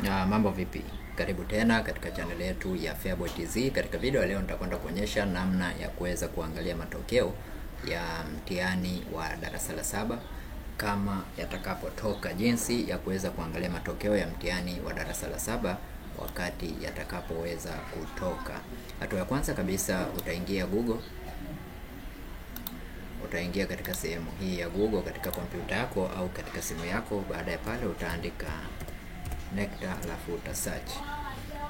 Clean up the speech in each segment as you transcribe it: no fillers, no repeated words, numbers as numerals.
Mambo vipi? Karibu tena katika channel yetu ya Feaboy TZ. Katika video leo nitakwenda kuonyesha namna ya kuweza kuangalia matokeo ya mtihani wa darasa la 7 kama yatakapotoka, jinsi ya kuweza kuangalia matokeo ya mtihani wa darasa la 7 wakati yatakapoweza kutoka. Hatua ya kwanza kabisa, utaingia Google. Utaingia katika sehemu hii ya Google katika kompyuta yako au katika simu yako. Baada ya pale utaandika NECTA alafu uta search.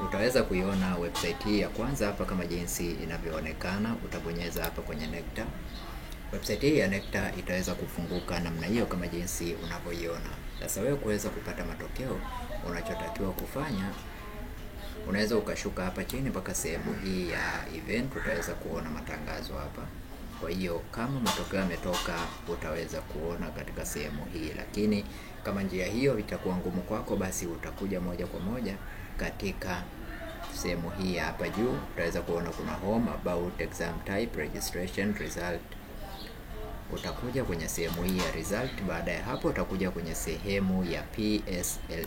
Utaweza kuiona website hii ya kwanza hapa kama jinsi inavyoonekana. Utabonyeza hapa kwenye NECTA. Website hii ya NECTA itaweza kufunguka namna hiyo kama jinsi unavyoiona. Sasa wewe kuweza kupata matokeo, unachotakiwa kufanya, unaweza ukashuka hapa chini mpaka sehemu hii ya event. Utaweza kuona matangazo hapa. Kwa hiyo kama matokeo yametoka utaweza kuona katika sehemu hii, lakini kama njia hiyo itakuwa ngumu kwako, basi utakuja moja kwa moja katika sehemu hii hapa juu. Utaweza kuona kuna home, about, exam type, registration, result. Utakuja kwenye sehemu hii ya result. Baada ya hapo utakuja kwenye sehemu ya PSLE.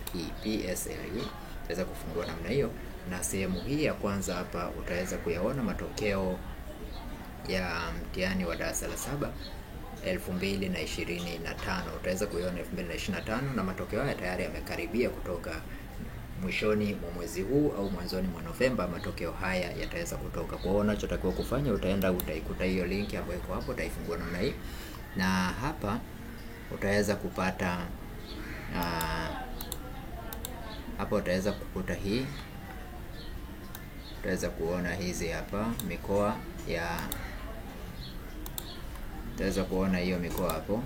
Utaweza kufungua namna hiyo, na sehemu hii ya kwanza hapa utaweza kuyaona matokeo ya mtihani wa darasa la 7 2025. Utaweza kuiona 2025, na matokeo haya tayari yamekaribia kutoka mwishoni mwa mwezi huu au mwanzoni mwa Novemba. Matokeo haya yataweza kutoka. Kwa hiyo unachotakiwa kufanya, utaenda utaikuta hiyo link ambayo iko hapo, utaifungua namna hii, na hapa utaweza kupata hapa utaweza kukuta hii, utaweza kuona hizi hapa mikoa ya, utaweza kuona hiyo mikoa hapo.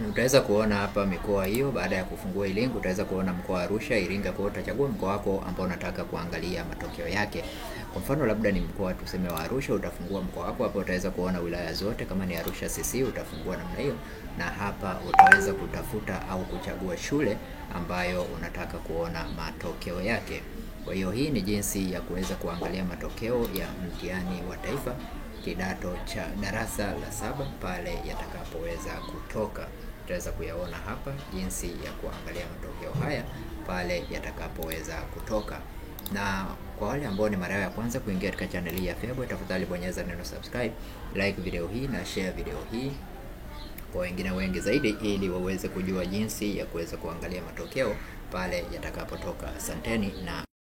Utaweza kuona hapa mikoa hiyo. Baada ya kufungua hii link, utaweza kuona mkoa wa Arusha, Iringa. Kwa hiyo utachagua mkoa wako ambao unataka kuangalia matokeo yake. Kwa mfano labda ni mkoa tuseme wa Arusha, utafungua mkoa wako hapo. Utaweza kuona wilaya zote. Kama ni Arusha CC utafungua namna hiyo, na hapa utaweza kutafuta au kuchagua shule ambayo unataka kuona matokeo yake. Kwa hiyo hii ni jinsi ya kuweza kuangalia matokeo ya mtihani wa taifa kidato cha darasa la 7 pale yatakapoweza kutoka. Utaweza kuyaona hapa jinsi ya kuangalia matokeo haya pale yatakapoweza kutoka. Na kwa wale ambao ni mara ya kwanza kuingia katika channel hii ya Feaboy, tafadhali bonyeza neno subscribe, like video hii na share video hii kwa wengine wengi zaidi, ili waweze kujua jinsi ya kuweza kuangalia matokeo pale yatakapotoka. Asanteni na